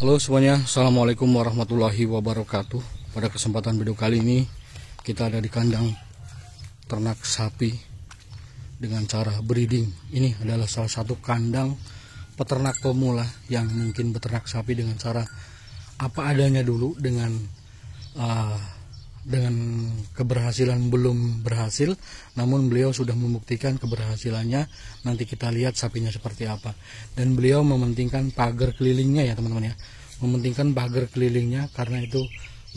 Halo semuanya, assalamualaikum warahmatullahi wabarakatuh. Pada kesempatan video kali ini kita ada di kandang ternak sapi dengan cara breeding. Ini adalah salah satu kandang peternak pemula yang mungkin beternak sapi dengan cara apa adanya dulu, dengan keberhasilan belum berhasil, namun beliau sudah membuktikan keberhasilannya. Nanti kita lihat sapinya seperti apa. Dan beliau mementingkan pagar kelilingnya ya teman-teman ya, mementingkan pagar kelilingnya karena itu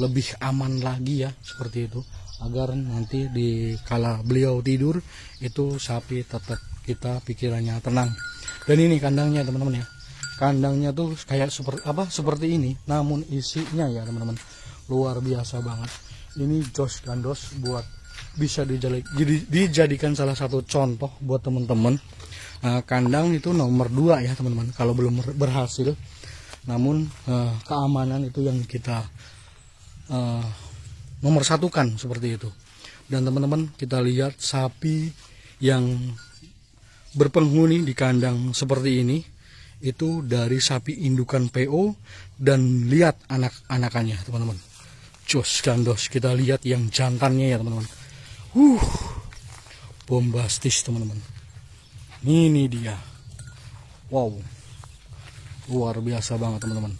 lebih aman lagi ya, seperti itu, agar nanti di kala beliau tidur itu sapi tetap kita pikirannya tenang. Dan ini kandangnya teman-teman ya, kandangnya tuh kayak seperti ini, namun isinya ya teman-teman luar biasa banget. Ini jos gandos buat bisa dijadikan salah satu contoh buat teman-teman. Kandang itu nomor 2 ya teman-teman kalau belum berhasil, namun keamanan itu yang kita nomor satukan seperti itu. Dan teman-teman kita lihat sapi yang berpenghuni di kandang seperti ini itu dari sapi indukan PO, dan lihat anak-anakannya teman-teman, jos gandos. Kita lihat yang jantannya ya teman-teman, bombastis teman-teman. Ini dia, wow, luar biasa banget teman-teman.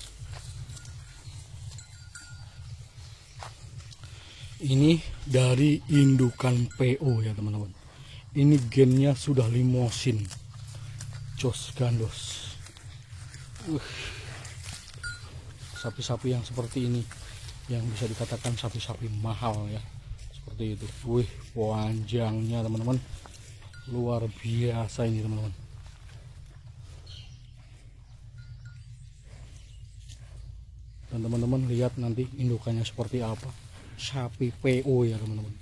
Ini dari indukan PO ya teman-teman. Ini gennya sudah limosin, jos gandos. Sapi-sapi yang seperti ini yang bisa dikatakan sapi-sapi mahal ya, seperti itu. Panjangnya teman-teman luar biasa ini teman-teman. Dan teman-teman lihat nanti indukannya seperti apa, sapi PO ya teman-teman.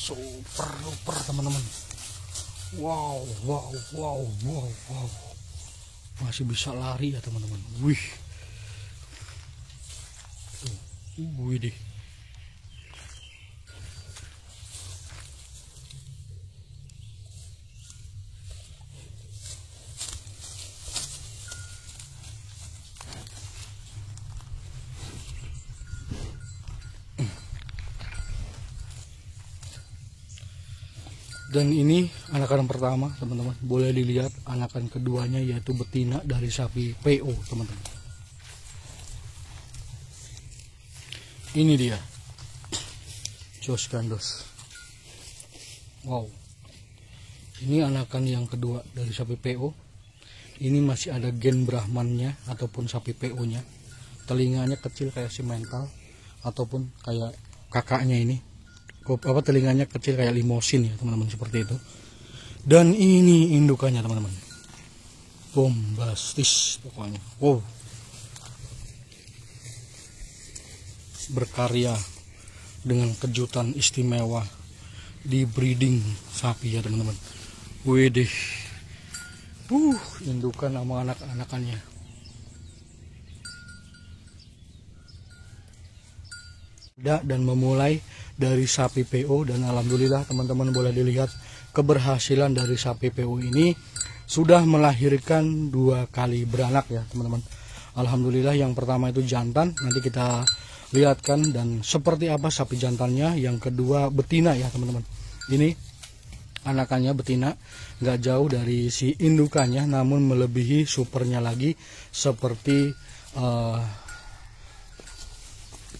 Super teman-teman. Wow. Masih bisa lari ya teman-teman. Wih deh. Dan ini anakan pertama teman-teman, boleh dilihat anakan keduanya yaitu betina dari sapi PO teman-teman. Ini dia jos gandos. Wow, ini anakan yang kedua dari sapi PO. Ini masih ada gen Brahmannya ataupun sapi PO nya. Telinganya kecil kayak si mental, ataupun kayak kakaknya ini, telinganya kecil kayak limosin ya teman-teman, seperti itu. Dan ini indukannya teman-teman, bombastis pokoknya. Wow, berkarya dengan kejutan istimewa di breeding sapi ya teman-teman. Widih, indukan sama anak-anakannya. Dan memulai dari sapi PO, dan alhamdulillah teman-teman boleh dilihat keberhasilan dari sapi PO ini sudah melahirkan 2 kali beranak ya teman-teman. Alhamdulillah, yang pertama itu jantan, nanti kita lihatkan dan seperti apa sapi jantannya. Yang kedua betina ya teman-teman. Ini anakannya betina, nggak jauh dari si indukannya, namun melebihi supernya lagi, seperti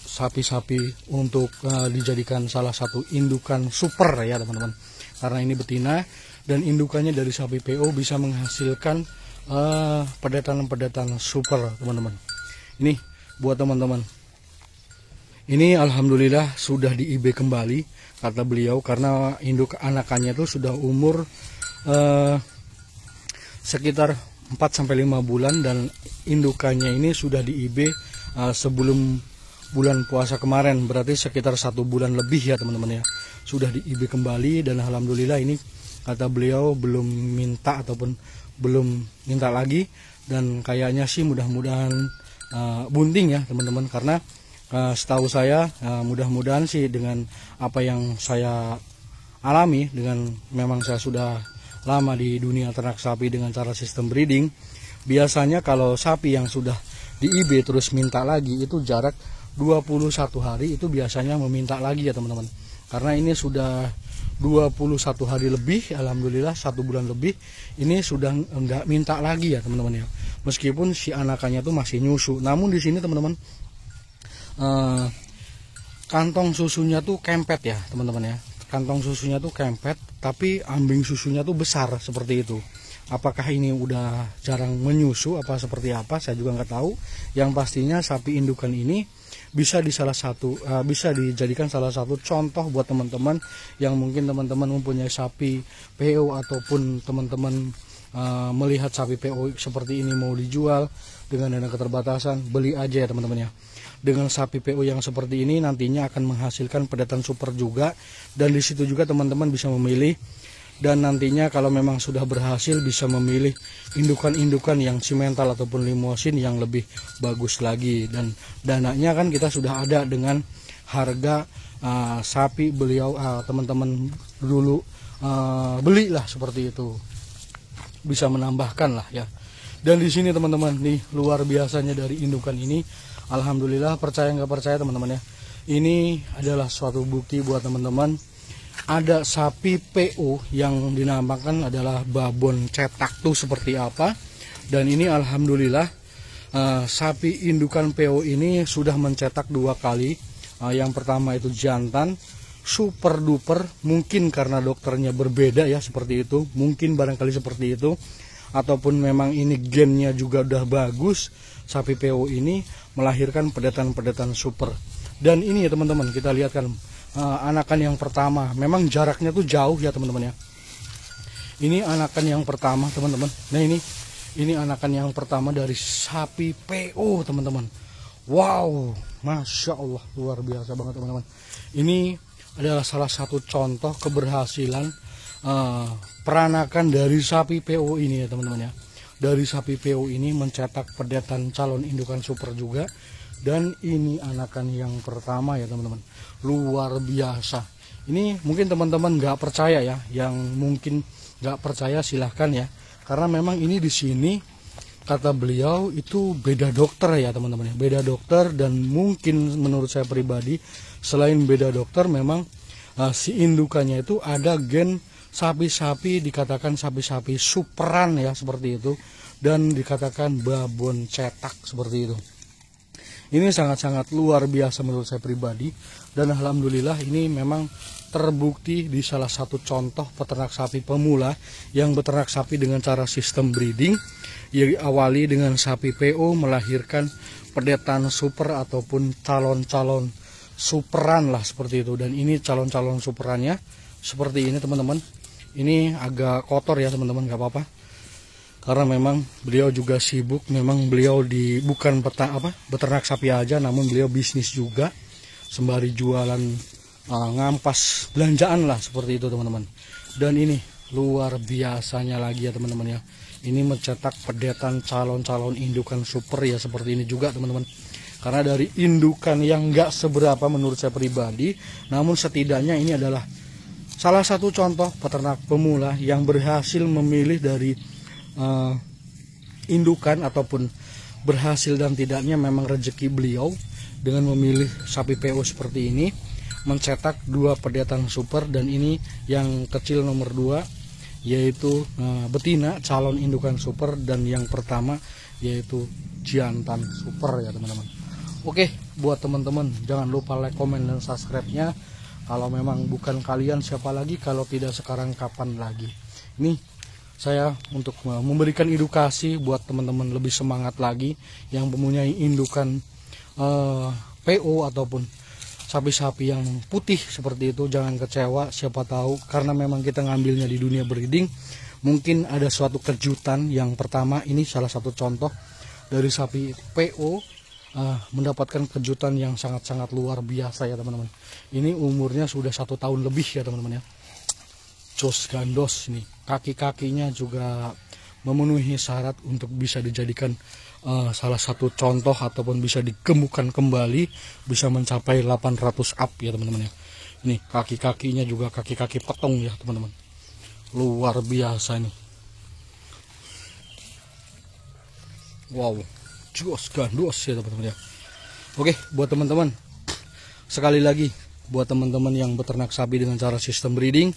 sapi-sapi untuk dijadikan salah satu indukan super ya teman-teman. Karena ini betina dan indukannya dari sapi PO bisa menghasilkan pedetan-pedetan super teman-teman. Ini buat teman-teman. Ini alhamdulillah sudah di IB kembali kata beliau, karena induk anakannya itu sudah umur sekitar 4-5 bulan, dan indukannya ini sudah di IB sebelum bulan puasa kemarin, berarti sekitar 1 bulan lebih ya teman-teman ya, sudah di IB kembali. Dan alhamdulillah ini kata beliau belum minta ataupun belum minta lagi, dan kayaknya sih mudah-mudahan bunting ya teman-teman, karena Setahu saya mudah-mudahan sih dengan apa yang saya alami, dengan memang saya sudah lama di dunia ternak sapi dengan cara sistem breeding, biasanya kalau sapi yang sudah di IB terus minta lagi itu jarak 21 hari itu biasanya meminta lagi ya teman-teman. Karena ini sudah 21 hari lebih, alhamdulillah 1 bulan lebih, ini sudah enggak minta lagi ya teman-teman ya. Meskipun si anakannya tuh masih nyusu, namun di sini teman-teman kantong susunya tuh kempet ya teman-teman ya. Kantong susunya tuh kempet, tapi ambing susunya tuh besar seperti itu. Apakah ini udah jarang menyusu apa seperti apa, saya juga nggak tahu. Yang pastinya sapi indukan ini bisa dijadikan salah satu contoh buat teman-teman yang mungkin teman-teman mempunyai sapi PO ataupun teman-teman melihat sapi PO seperti ini mau dijual dengan dana keterbatasan, beli aja ya teman-teman ya. Dengan sapi PO yang seperti ini nantinya akan menghasilkan pedetan super juga, dan di situ juga teman-teman bisa memilih, dan nantinya kalau memang sudah berhasil bisa memilih indukan-indukan yang simental ataupun limosin yang lebih bagus lagi. Dan dananya kan kita sudah ada dengan harga sapi beliau teman-teman dulu belilah seperti itu, bisa menambahkan lah ya. Dan di sini teman-teman nih luar biasanya dari indukan ini, alhamdulillah, percaya nggak percaya teman-teman ya, ini adalah suatu bukti buat teman-teman. Ada sapi PO yang dinamakan adalah babon cetak tuh seperti apa. Dan ini alhamdulillah sapi indukan PO ini sudah mencetak 2 kali. Yang pertama itu jantan super duper, mungkin karena dokternya berbeda ya seperti itu, mungkin barangkali seperti itu, ataupun memang ini gennya juga udah bagus, sapi PO ini melahirkan pedetan-pedetan super. Dan ini ya teman-teman, kita lihat kan anakan yang pertama, memang jaraknya tuh jauh ya teman-teman ya. Ini anakan yang pertama teman-teman. Nah ini anakan yang pertama dari sapi PO teman-teman. Wow, masya Allah, luar biasa banget teman-teman. Ini adalah salah satu contoh keberhasilan peranakan dari sapi PO ini ya teman-teman ya. Dari sapi PO ini mencetak pedetan calon indukan super juga. Dan ini anakan yang pertama ya teman-teman, luar biasa. Ini mungkin teman-teman nggak percaya ya, yang mungkin nggak percaya silahkan ya, karena memang ini di sini kata beliau itu beda dokter ya teman-teman ya, beda dokter. Dan mungkin menurut saya pribadi, selain beda dokter, memang si indukannya itu ada gen sapi-sapi, dikatakan sapi-sapi superan ya seperti itu, dan dikatakan babon cetak seperti itu. Ini sangat-sangat luar biasa menurut saya pribadi, dan alhamdulillah ini memang terbukti di salah satu contoh peternak sapi pemula yang beternak sapi dengan cara sistem breeding, yang awali dengan sapi PO melahirkan pedetan super ataupun calon-calon superan lah seperti itu. Dan ini calon-calon superannya seperti ini teman-teman. Ini agak kotor ya teman-teman, nggak apa-apa, karena memang beliau juga sibuk. Memang beliau bukan beternak sapi aja, namun beliau bisnis juga sembari jualan ngampas belanjaan lah seperti itu teman-teman. Dan ini luar biasanya lagi ya teman-teman ya, ini mencetak pedetan calon-calon indukan super ya seperti ini juga teman-teman. Karena dari indukan yang nggak seberapa menurut saya pribadi, namun setidaknya ini adalah salah satu contoh peternak pemula yang berhasil memilih dari indukan, ataupun berhasil dan tidaknya memang rezeki beliau dengan memilih sapi PO seperti ini, mencetak 2 pedetan super. Dan ini yang kecil nomor 2 yaitu betina calon indukan super, dan yang pertama yaitu jantan super ya teman-teman. Oke, buat teman-teman jangan lupa like, komen, dan subscribe-nya. Kalau memang bukan kalian siapa lagi, kalau tidak sekarang kapan lagi. Ini saya untuk memberikan edukasi buat teman-teman lebih semangat lagi yang mempunyai indukan PO ataupun sapi-sapi yang putih seperti itu. Jangan kecewa, siapa tahu karena memang kita ngambilnya di dunia breeding, mungkin ada suatu kejutan. Yang pertama, ini salah satu contoh dari sapi PO mendapatkan kejutan yang sangat-sangat luar biasa ya teman-teman. Ini umurnya sudah 1 tahun lebih ya teman-teman ya. Jos gandos nih, kaki-kakinya juga memenuhi syarat untuk bisa dijadikan salah satu contoh ataupun bisa digemukkan kembali, bisa mencapai 800 up ya teman-teman ya. Ini kaki-kakinya juga kaki-kaki petong ya teman-teman, luar biasa ini. Wow, jos gandos ya teman-teman ya. Oke, buat teman-teman, sekali lagi buat teman-teman yang beternak sapi dengan cara sistem breeding,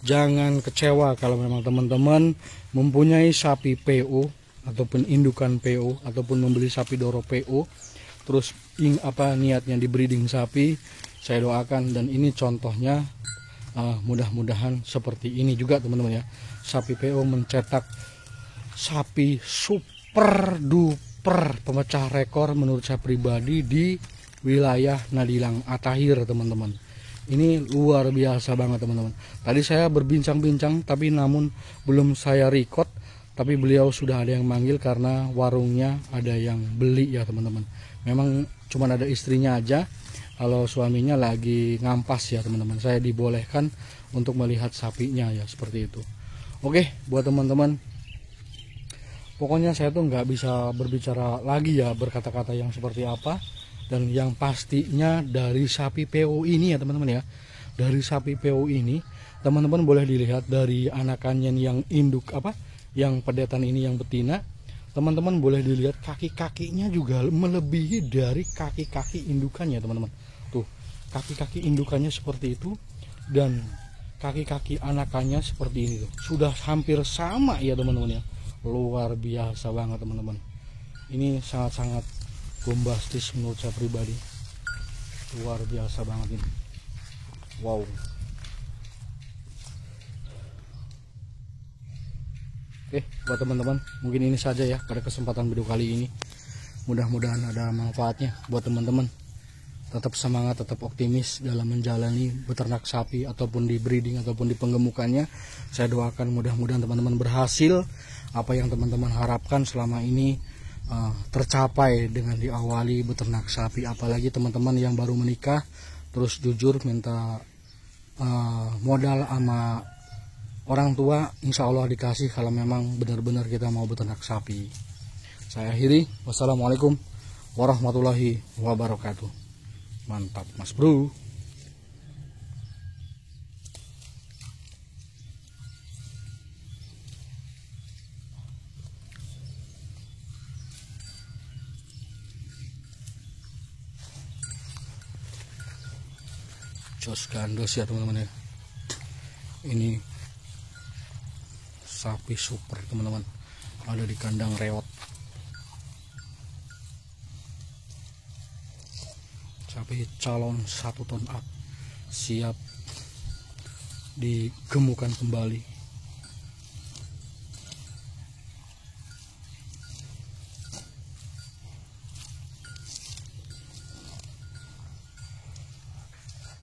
jangan kecewa kalau memang teman-teman mempunyai sapi PO ataupun indukan PO ataupun membeli sapi doro PO, terus niatnya di breeding sapi. Saya doakan, dan ini contohnya, mudah-mudahan seperti ini juga teman-teman ya. Sapi PO mencetak sapi super duper pemecah rekor menurut saya pribadi di wilayah Nadilang Atahir teman-teman. Ini luar biasa banget teman-teman. Tadi saya berbincang-bincang tapi namun belum saya record, tapi beliau sudah ada yang manggil karena warungnya ada yang beli ya teman-teman. Memang cuma ada istrinya aja, kalau suaminya lagi ngampas ya teman-teman. Saya dibolehkan untuk melihat sapinya ya, seperti itu. Oke, buat teman-teman, pokoknya saya tuh nggak bisa berbicara lagi ya, berkata-kata yang seperti apa. Dan yang pastinya dari sapi PO ini ya teman-teman ya, dari sapi PO ini teman-teman boleh dilihat dari anakannya yang induk yang pedetan ini, yang betina, teman-teman boleh dilihat kaki-kakinya juga melebihi dari kaki-kaki indukannya teman-teman. Tuh, kaki-kaki indukannya seperti itu dan kaki-kaki anakannya seperti ini tuh. Sudah hampir sama ya teman-teman ya. Luar biasa banget teman-teman. Ini sangat-sangat bombastis menurut saya pribadi. Luar biasa banget ini. Wow. Oke, buat teman-teman, mungkin ini saja ya pada kesempatan video kali ini. Mudah-mudahan ada manfaatnya buat teman-teman. Tetap semangat, tetap optimis dalam menjalani beternak sapi ataupun di breeding ataupun di penggemukannya. Saya doakan mudah-mudahan teman-teman berhasil. Apa yang teman-teman harapkan selama ini tercapai dengan diawali beternak sapi. Apalagi teman-teman yang baru menikah, terus jujur minta modal sama orang tua, insya Allah dikasih kalau memang benar-benar kita mau beternak sapi. Saya akhiri, wassalamualaikum warahmatullahi wabarakatuh. Mantap mas bro. Jos gandos ya teman-teman ya. Ini sapi super teman-teman, ada di kandang reot. Sapi calon 1 ton up, siap digemukan kembali.